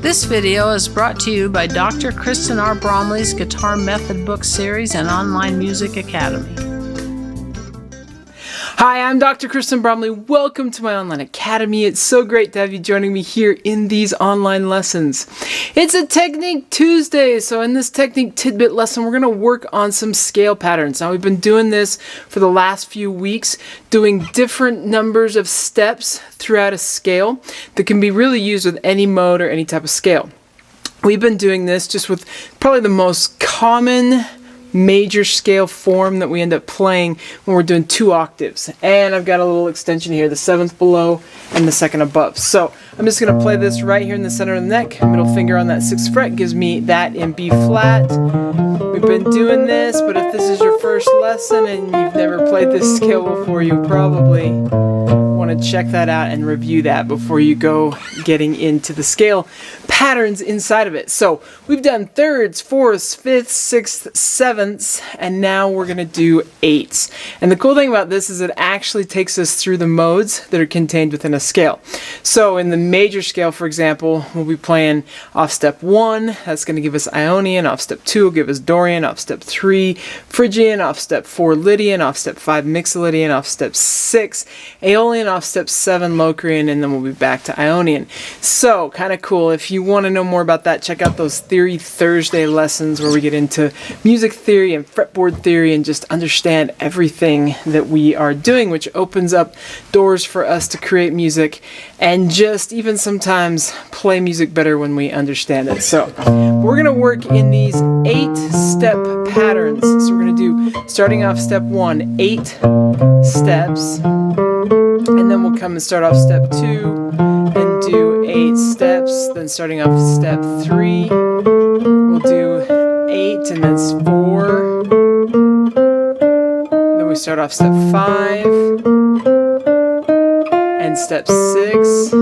This video is brought to you by Dr. Kristen R. Bromley's Guitar Method Book Series and Online Music Academy. Hi, I'm Dr. Kristen Bromley. Welcome to my online academy. It's so great to have you joining me here in these online lessons. It's a Technique Tuesday, so in this Technique Tidbit lesson, we're going to work on some scale patterns. Now, we've been doing this for the last few weeks, doing different numbers of steps throughout a scale that can be really used with any mode or any type of scale. We've been doing this just with probably the most common major scale form that we end up playing when we're doing 2 octaves. And I've got a little extension here, the 7th below and the 2nd above. So I'm just going to play this right here in the center of the neck. Middle finger on that 6th fret gives me that in B flat. We've been doing this, but if this is your first lesson and you've never played this scale before, you probably want to check that out and review that before you go getting into the scale patterns inside of it. So we've done thirds, fourths, fifths, sixths, sevenths, and now we're going to do eighths. And the cool thing about this is it actually takes us through the modes that are contained within a scale. So in the major scale, for example, we'll be playing off step 1, that's going to give us Ionian, off step 2 will give us Dorian, off step 3 Phrygian, off step 4 Lydian, off step 5 Mixolydian, off step 6 Aeolian, off step 7 Locrian, and then we'll be back to Ionian. So kind of cool. If you want to know more about that, check out those Theory Thursday lessons where we get into music theory and fretboard theory and just understand everything that we are doing, which opens up doors for us to create music and just even sometimes play music better when we understand it. So we're going to work in these 8-step patterns. So we're going to do, starting off step 1, 8 steps. And then we'll come and start off step 2 and do 8 steps. Then starting off step 3, we'll do 8 and then 4. Then we start off step 5 and step 6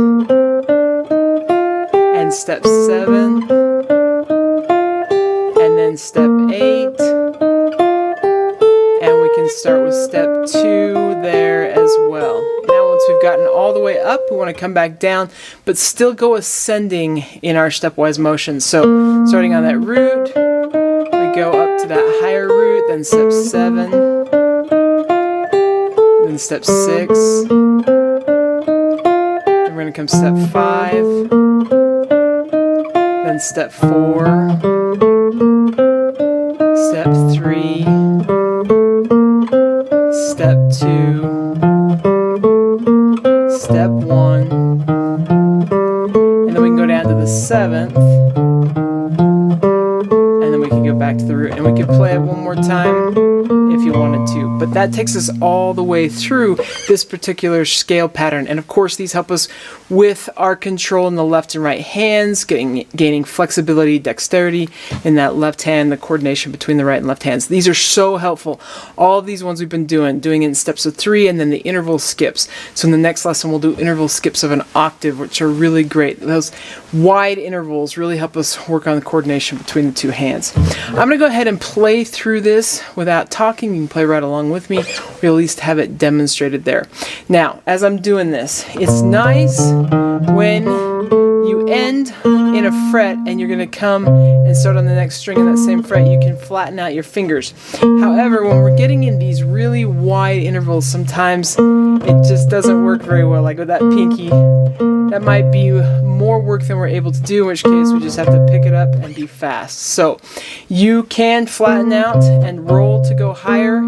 and step 7 and then step 8. And we can start with step 2 there as well. Now once we've gotten all the way up, we want to come back down, but still go ascending in our stepwise motion. So starting on that root, we go up to that higher root, then step 7, then step 6, then we're going to come step 5, then step 4, step 3, step 2, step 1, and then we can go down to the 7th, and then we can go back to the root, and we can play it one more time if you wanted to. But that takes us all the way through this particular scale pattern, and of course these help us with our control in the left and right hands, gaining flexibility, dexterity in that left hand, the coordination between the right and left hands. These are so helpful. All of these ones we've been doing it in steps of 3 and then the interval skips. So in the next lesson we'll do interval skips of an octave, which are really great. Those wide intervals really help us work on the coordination between the 2 hands. I'm going to go ahead and play through this without talking. You can play right along with me, or at least have it demonstrated there. Now, as I'm doing this, it's nice when you end in a fret and you're going to come and start on the next string in that same fret, you can flatten out your fingers. However, when we're getting in these really wide intervals, sometimes it just doesn't work very well. Like with that pinky, that might be more work than we're able to do, in which case we just have to pick it up and be fast. So you can flatten out and roll to go higher,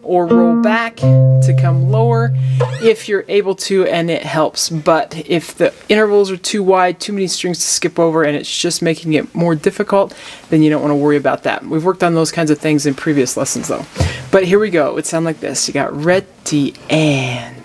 or roll back to come lower if you're able to, and it helps. But if the intervals are too wide, too many strings to skip over, and it's just making it more difficult, then you don't want to worry about that. We've worked on those kinds of things in previous lessons though. But here we go. It would sound like this. You got ready and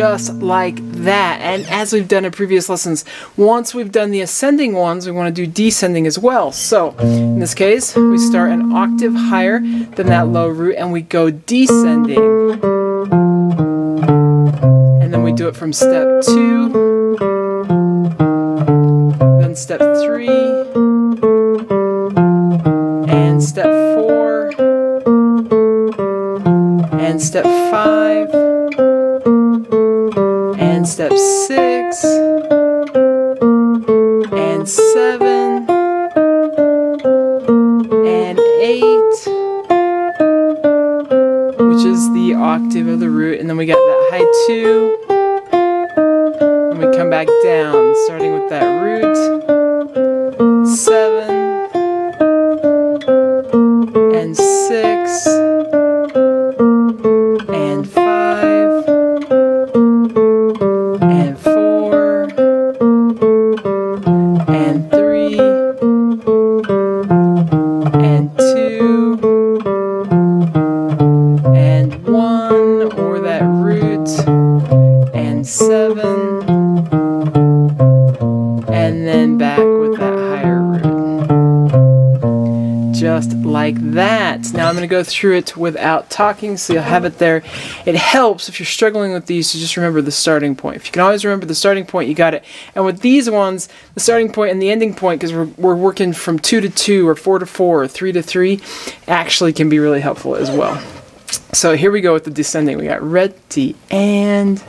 just like that. And as we've done in previous lessons, once we've done the ascending ones, we want to do descending as well. So in this case, we start an octave higher than that low root and we go descending. And then we do it from step 2, then step 3, and step 4, and step 5, and step 6, and 7, and 8, which is the octave of the root, and then we got that high 2, and we come back down, starting with that root, 7, and 6, and 5, and 4, and 3, and 2, and 1, or that root, and 7, and then back with that higher root. Just like that. Now I'm going to go through it without talking, so you'll have it there. It helps if you're struggling with these to just remember the starting point. If you can always remember the starting point, you got it. And with these ones, the starting point and the ending point, because we're working from 2 to 2 or 4 to 4 or 3 to 3, actually can be really helpful as well. So here we go with the descending. We got ready and...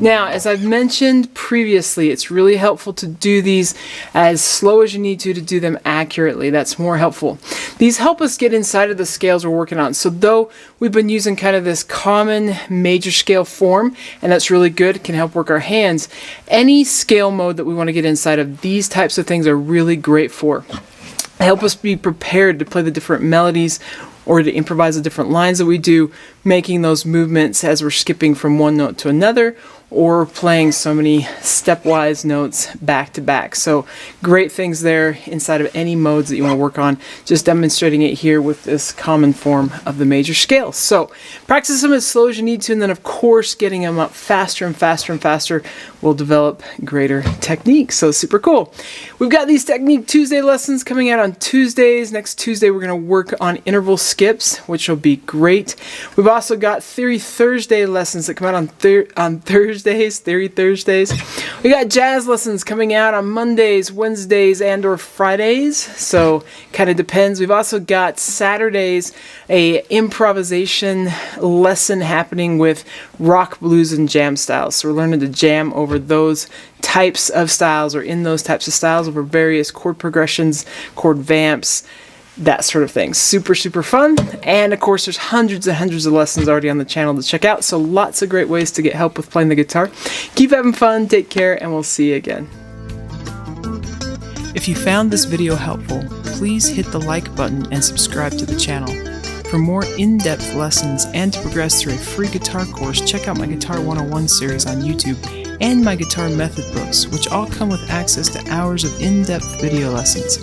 Now, as I've mentioned previously, it's really helpful to do these as slow as you need to do them accurately. That's more helpful. These help us get inside of the scales we're working on. So though we've been using kind of this common major scale form, and that's really good, it can help work our hands, any scale mode that we want to get inside of, these types of things are really great for. They help us be prepared to play the different melodies or to improvise the different lines that we do, making those movements as we're skipping from one note to another, or playing so many stepwise notes back to back. So great things there inside of any modes that you want to work on, just demonstrating it here with this common form of the major scale. So practice them as slow as you need to, and then of course getting them up faster and faster and faster will develop greater technique. So super cool. We've got these Technique Tuesday lessons coming out on Tuesdays. Next Tuesday we're going to work on interval skips, which will be great. We've also got Theory Thursday lessons that come out on Thursdays. Theory Thursdays. We got jazz lessons coming out on Mondays, Wednesdays, and or Fridays. So kind of depends. We've also got Saturdays, a improvisation lesson happening with rock, blues, and jam styles. So we're learning to jam over those types of styles, or in those types of styles, over various chord progressions, chord vamps, that sort of thing. Super, super fun. And of course, there's hundreds and hundreds of lessons already on the channel to check out. So lots of great ways to get help with playing the guitar. Keep having fun, take care, and we'll see you again. If you found this video helpful, please hit the like button and subscribe to the channel. For more in-depth lessons and to progress through a free guitar course, check out my Guitar 101 series on YouTube and my guitar method books, which all come with access to hours of in-depth video lessons.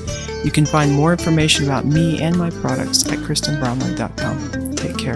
You can find more information about me and my products at KristenBromley.com. Take care.